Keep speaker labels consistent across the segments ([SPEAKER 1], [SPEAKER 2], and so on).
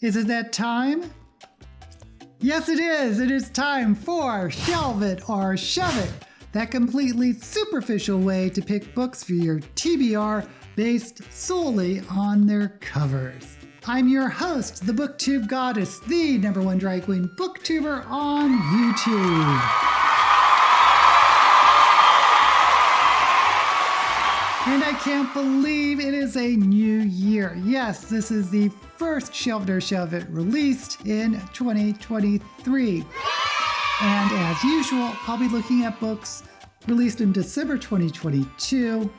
[SPEAKER 1] Isn't that time? Yes, it is. It is time for Shelve It or Shove It, that completely superficial way to pick books for your TBR based solely on their covers. I'm your host, the booktube goddess, the #1 drag queen booktuber on YouTube. And I can't believe it is a new year. Yes, this is the first Shelve It or Shove It released in 2023. And as usual, I'll be looking at books released in December 2022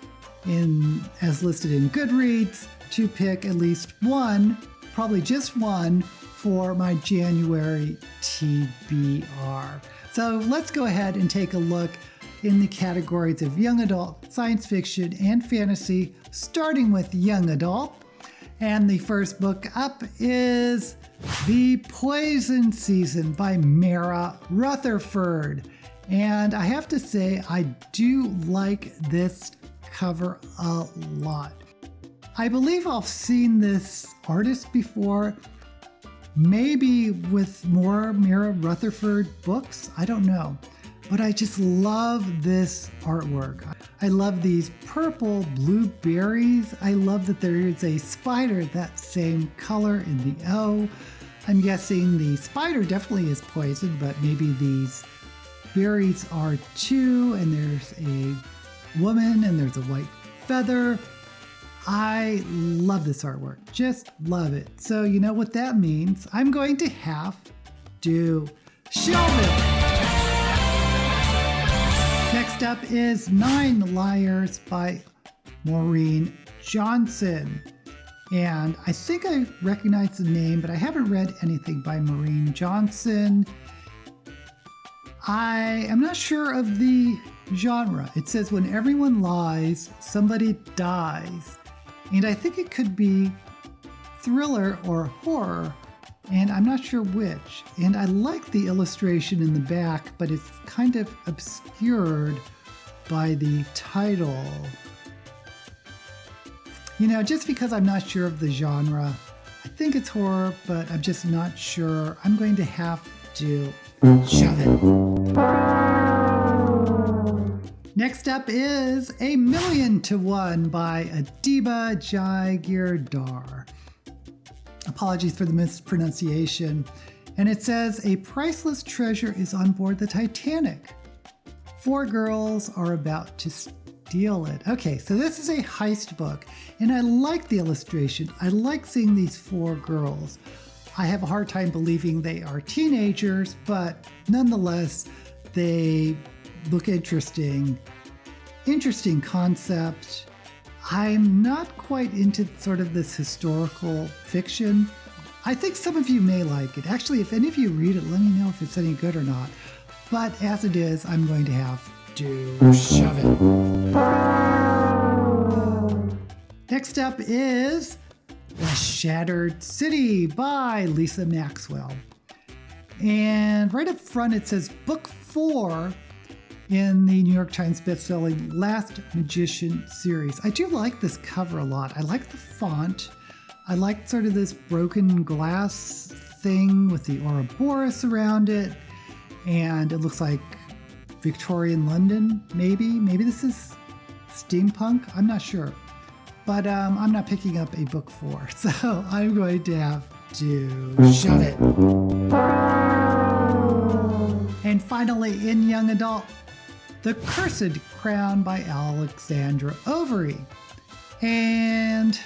[SPEAKER 1] as listed in Goodreads to pick at least one, probably just one, for my January TBR. So let's go ahead and take a look in the categories of young adult, science fiction, and fantasy, starting with young adult. And the first book up is The Poison Season by Mara Rutherford. And I have to say, I do like this cover a lot. I believe I've seen this artist before, maybe with more Mara Rutherford books, I don't know. But I just love this artwork. I love these purple blueberries. I love that there is a spider that same color in the O. I'm guessing the spider definitely is poisoned, but maybe these berries are too. And there's a woman and there's a white feather. I love this artwork, just love it. So you know what that means. I'm going to have to shelve it. Next up is 9 Liars by Maureen Johnson. And I think I recognize the name, but I haven't read anything by Maureen Johnson. I am not sure of the genre. It says when everyone lies, somebody dies. And I think it could be thriller or horror, and I'm not sure which. And I like the illustration in the back, but it's kind of obscured by the title. You know, just because I'm not sure of the genre, I think it's horror, but I'm just not sure. I'm going to have to shove it. Next up is A Million to One by Adiba Jaigirdar. Apologies for the mispronunciation. And it says, a priceless treasure is on board the Titanic. 4 girls are about to steal it. Okay, so this is a heist book, and I like the illustration. I like seeing these 4 girls. I have a hard time believing they are teenagers, but nonetheless, they look interesting. Interesting concept. I'm not quite into sort of this historical fiction. I think some of you may like it. Actually, if any of you read it, let me know if it's any good or not. But as it is, I'm going to have to shove it. Next up is The Shattered City by Lisa Maxwell. And right up front it says Book 4 in the New York Times bestselling Last Magician series. I do like this cover a lot. I like the font. I like sort of this broken glass thing with the Ouroboros around it. And it looks like Victorian London, maybe. Maybe this is steampunk. I'm not sure. But I'm not picking up a book 4, so I'm going to have to shove it. And finally, in young adult, The Cursed Crown by Alexandra Overy. And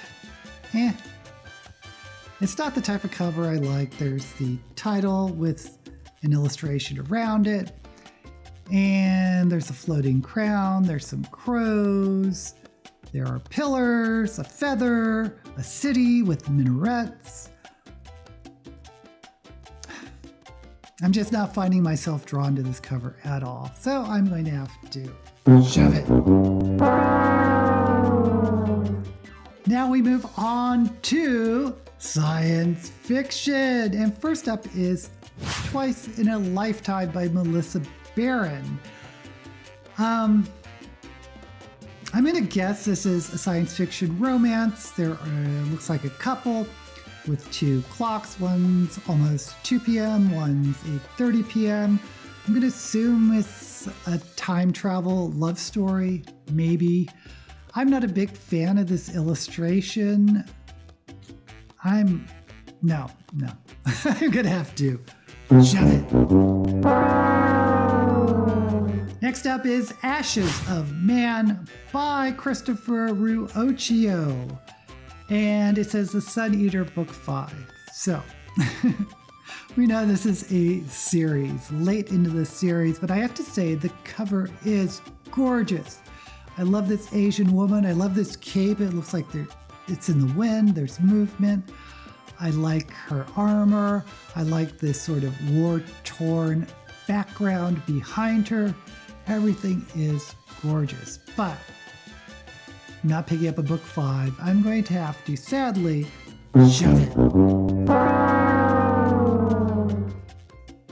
[SPEAKER 1] it's not the type of cover I like. There's the title with an illustration around it. And there's a floating crown. There's some crows. There are pillars, a feather, a city with minarets. I'm just not finding myself drawn to this cover at all. So I'm going to have to shove it. Now we move on to science fiction. And first up is Twice in a Lifetime by Melissa Barron. I'm going to guess this is a science fiction romance. There looks like a couple. with two clocks. One's almost 2 p.m., one's 8:30 p.m. I'm going to assume it's a time travel love story, maybe. I'm not a big fan of this illustration. No. I'm going to have to shove it. Next up is Ashes of Man by Christopher Ruocchio. And it says The Sun Eater Book 5. So, we know this is a series, late into the series, but I have to say the cover is gorgeous. I love this Asian woman. I love this cape. It looks like it's in the wind. There's movement. I like her armor. I like this sort of war-torn background behind her. Everything is gorgeous, but I'm not picking up a book 5. I'm going to have to, sadly, shove it.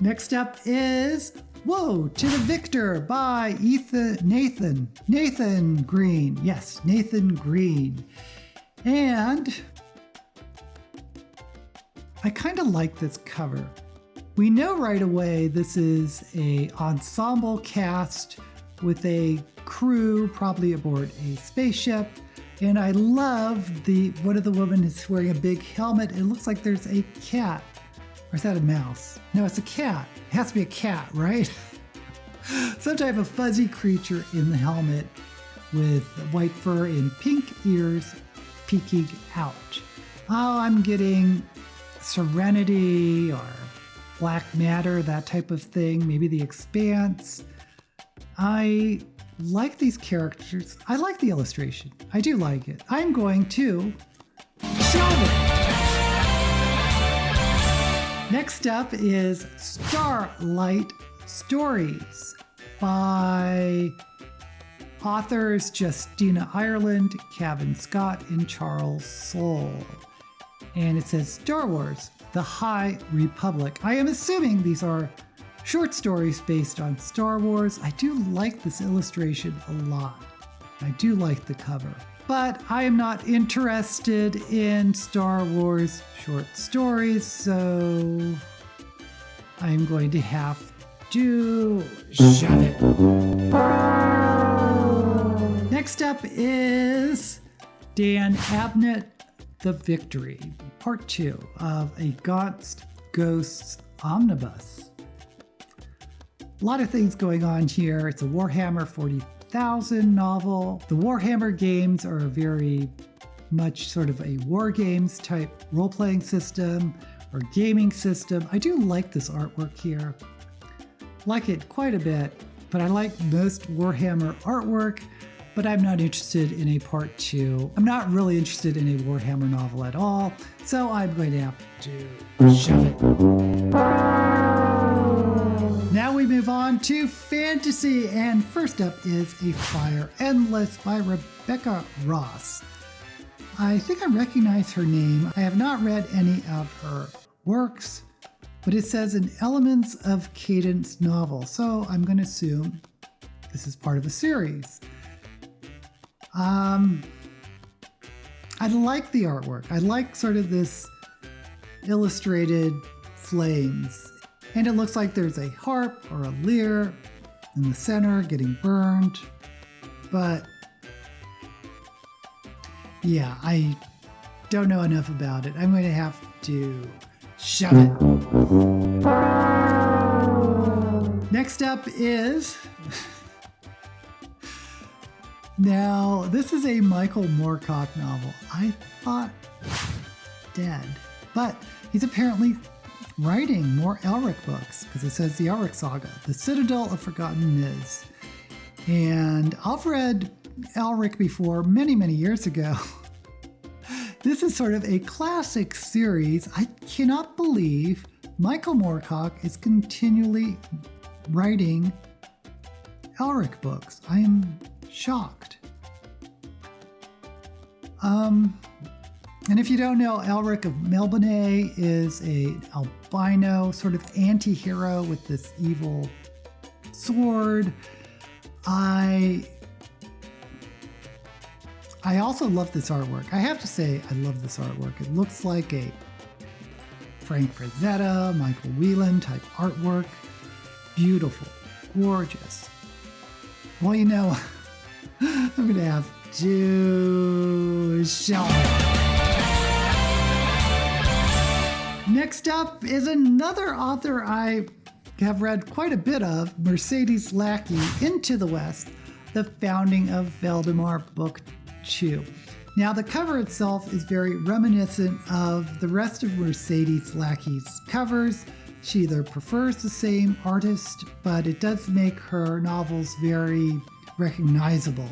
[SPEAKER 1] Next up is Woe to the Victor by Nathan Green. Yes, Nathan Green. And I kind of like this cover. We know right away this is an ensemble cast with a crew, probably aboard a spaceship. And I love one of the women is wearing a big helmet. It looks like there's a cat. Or is that a mouse? No, it's a cat. It has to be a cat, right? Some type of fuzzy creature in the helmet with white fur and pink ears peeking out. Oh, I'm getting Serenity or Black Matter, that type of thing. Maybe The Expanse. I like these characters. I like the illustration. I do like it. I'm going to shelve it. Next up is Starlight Stories by authors Justina Ireland, Kevin Scott, and Charles Soule. And it says Star Wars, The High Republic. I am assuming these are short stories based on Star Wars. I do like this illustration a lot. I do like the cover. But I am not interested in Star Wars short stories, so I'm going to have to shove it. Next up is Dan Abnett, The Victory, Part 2 of a Ghosts Omnibus. A lot of things going on here. It's a Warhammer 40,000 novel. The Warhammer games are very much sort of a war games type role-playing system or gaming system. I do like this artwork here. Like it quite a bit, but I like most Warhammer artwork, but I'm not interested in a part 2. I'm not really interested in a Warhammer novel at all, so I'm going to have to shove it. Now we move on to fantasy, and first up is A Fire Endless by Rebecca Ross. I think I recognize her name. I have not read any of her works, but it says an Elements of Cadence novel, so I'm going to assume this is part of a series. I like the artwork. I like sort of this illustrated flames. And it looks like there's a harp or a lyre in the center getting burned. But yeah, I don't know enough about it. I'm going to have to shove it. Next up is... Now, this is a Michael Moorcock novel. I thought dead, but he's apparently writing more Elric books because it says the Elric Saga, The Citadel of Forgotten Myths. And I've read Elric before many, many years ago. This is sort of a classic series. I cannot believe Michael Moorcock is continually writing Elric books. I am shocked. And if you don't know, Elric of Melbourne is an albino sort of anti-hero with this evil sword. I also love this artwork. I have to say, I love this artwork. It looks like a Frank Frazetta, Michael Whelan type artwork. Beautiful, gorgeous. Well, you know, I'm going to have to shelve it. Next up is another author I have read quite a bit of, Mercedes Lackey, Into the West, The Founding of Valdemar, Book 2. Now, the cover itself is very reminiscent of the rest of Mercedes Lackey's covers. She either prefers the same artist, but it does make her novels very recognizable.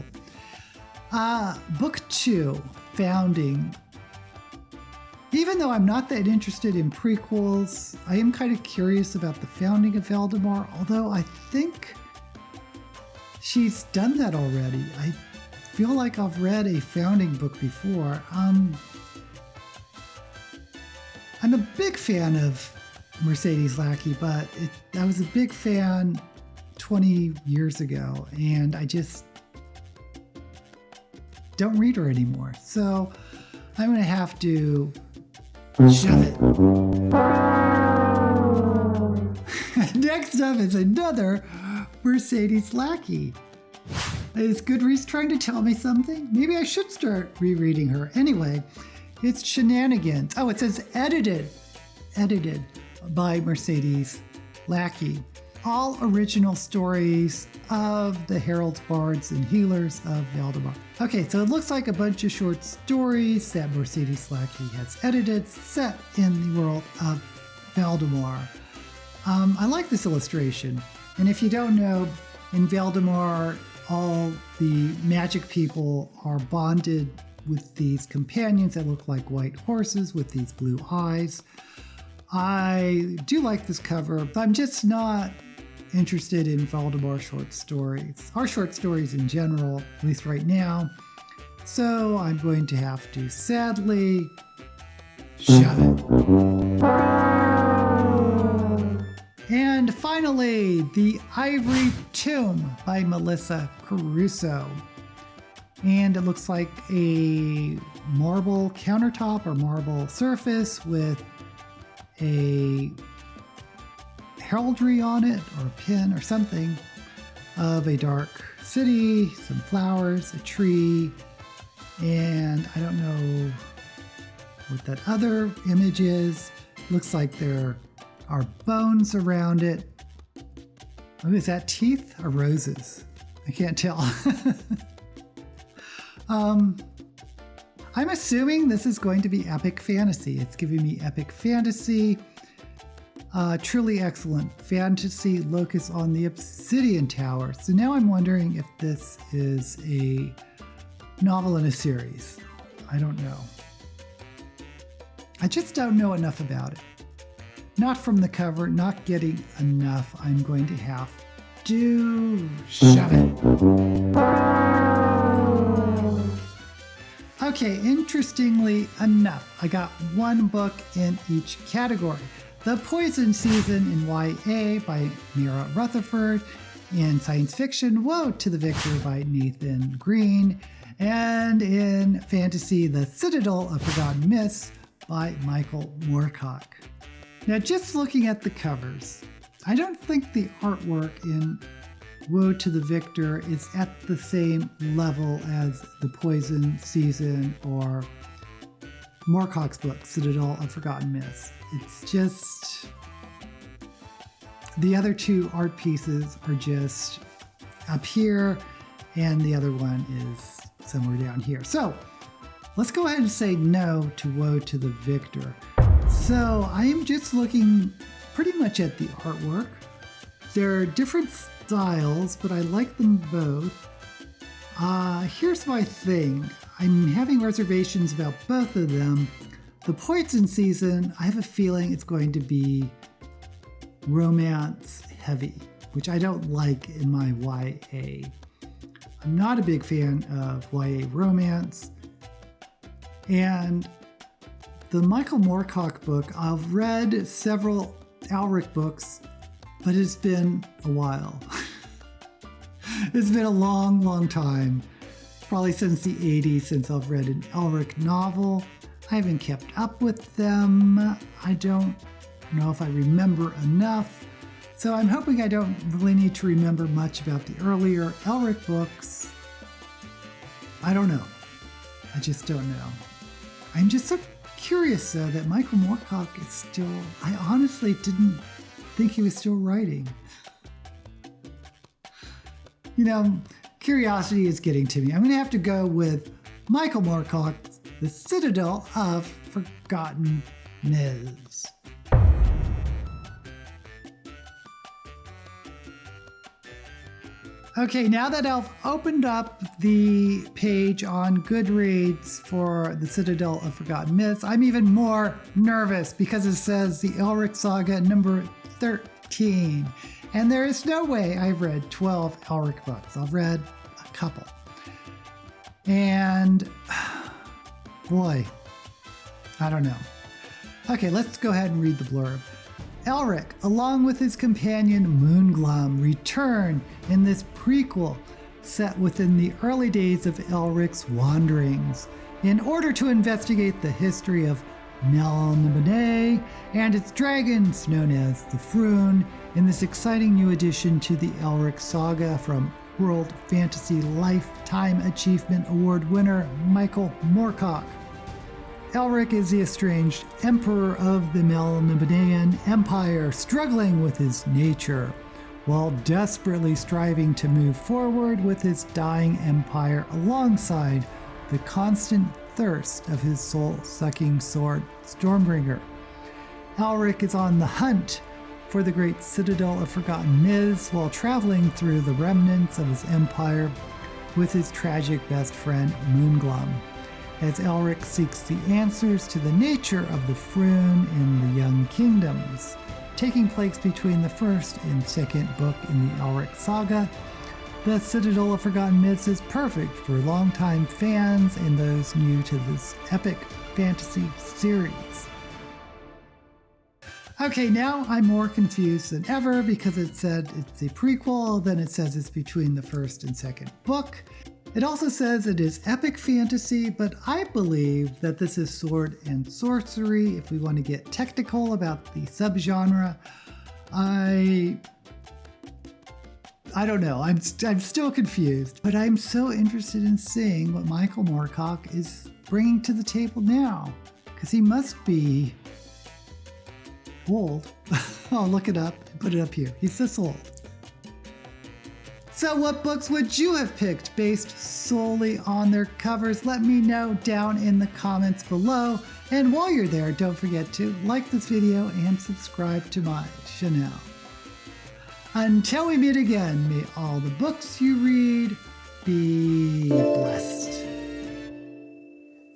[SPEAKER 1] Book 2, Founding. Even though I'm not that interested in prequels, I am kind of curious about the founding of Valdemar, although I think she's done that already. I feel like I've read a founding book before. I'm a big fan of Mercedes Lackey, but I was a big fan 20 years ago, and I just don't read her anymore. So I'm going to have to shove it. Next up is another Mercedes Lackey. Is Goodreads trying to tell me something? Maybe I should start rereading her. Anyway, it's Shenanigans. Oh, it says edited by Mercedes Lackey. All original stories of the heralds, bards, and healers of Valdemar. Okay, so it looks like a bunch of short stories that Mercedes Lackey has edited, set in the world of Valdemar. I like this illustration. And if you don't know, in Valdemar, all the magic people are bonded with these companions that look like white horses with these blue eyes. I do like this cover, but I'm just not interested in Valdemar short stories, or short stories in general, at least right now. So I'm going to have to sadly shove it. And finally, The Ivory Tomb by Melissa Caruso. And it looks like a marble countertop or marble surface with a heraldry on it, or a pin or something, of a dark city, some flowers, a tree, and I don't know what that other image is. Looks like there are bones around it. Oh, is that teeth or roses? I can't tell. I'm assuming this is going to be epic fantasy. It's giving me epic fantasy. Truly excellent fantasy locus on the Obsidian Tower. So now I'm wondering if this is a novel in a series. I don't know. I just don't know enough about it. Not from the cover, not getting enough. I'm going to have to shove it. Okay, interestingly enough, I got one book in each category. The Poison Season in YA by Mira Rutherford, in science fiction, Woe to the Victor by Nathan Green, and in fantasy, The Citadel of Forgotten Myths by Michael Moorcock. Now, just looking at the covers, I don't think the artwork in Woe to the Victor is at the same level as The Poison Season or Moorcock's book, Citadel of Forgotten Myths. It's just, the other two art pieces are just up here, and the other one is somewhere down here. So let's go ahead and say no to Woe to the Victor. So I am just looking pretty much at the artwork. There are different styles, but I like them both. Here's my thing. I'm having reservations about both of them. The Poison Season, I have a feeling it's going to be romance heavy, which I don't like in my YA. I'm not a big fan of YA romance. And the Michael Moorcock book, I've read several Elric books, but it's been a while. It's been a long, long time. Probably since the 80s since I've read an Elric novel. I haven't kept up with them. I don't know if I remember enough. So I'm hoping I don't really need to remember much about the earlier Elric books. I don't know. I just don't know. I'm just so curious though that Michael Moorcock is still, I honestly didn't think he was still writing. You know, curiosity is getting to me. I'm gonna have to go with Michael Moorcock's The Citadel of Forgotten Myths. Okay, now that I've opened up the page on Goodreads for The Citadel of Forgotten Myths, I'm even more nervous because it says the Elric Saga number 13. And there is no way I've read 12 Elric books. I've read a couple. And boy, I don't know. Okay, let's go ahead and read the blurb. Elric, along with his companion Moonglum, return in this prequel set within the early days of Elric's wanderings in order to investigate the history of Mel Nibene and its dragons known as the Froon in this exciting new addition to the Elric saga from World Fantasy Lifetime Achievement Award winner Michael Moorcock. Elric is the estranged emperor of the Melnibonean Empire, struggling with his nature, while desperately striving to move forward with his dying empire alongside the constant thirst of his soul-sucking sword, Stormbringer. Elric is on the hunt for the great Citadel of Forgotten Myths while traveling through the remnants of his empire with his tragic best friend Moonglum, as Elric seeks the answers to the nature of the Froon in the Young Kingdoms. Taking place between the first and second book in the Elric saga, The Citadel of Forgotten Myths is perfect for longtime fans and those new to this epic fantasy series. Okay, now I'm more confused than ever because it said it's a prequel, then it says it's between the first and second book. It also says it is epic fantasy, but I believe that this is sword and sorcery. If we want to get technical about the subgenre, I don't know. I'm still confused, but I'm so interested in seeing what Michael Moorcock is bringing to the table now, because he must be old. I'll look it up and put it up here. He's this old. So what books would you have picked based solely on their covers? Let me know down in the comments below. And while you're there, don't forget to like this video and subscribe to my channel. Until we meet again, may all the books you read be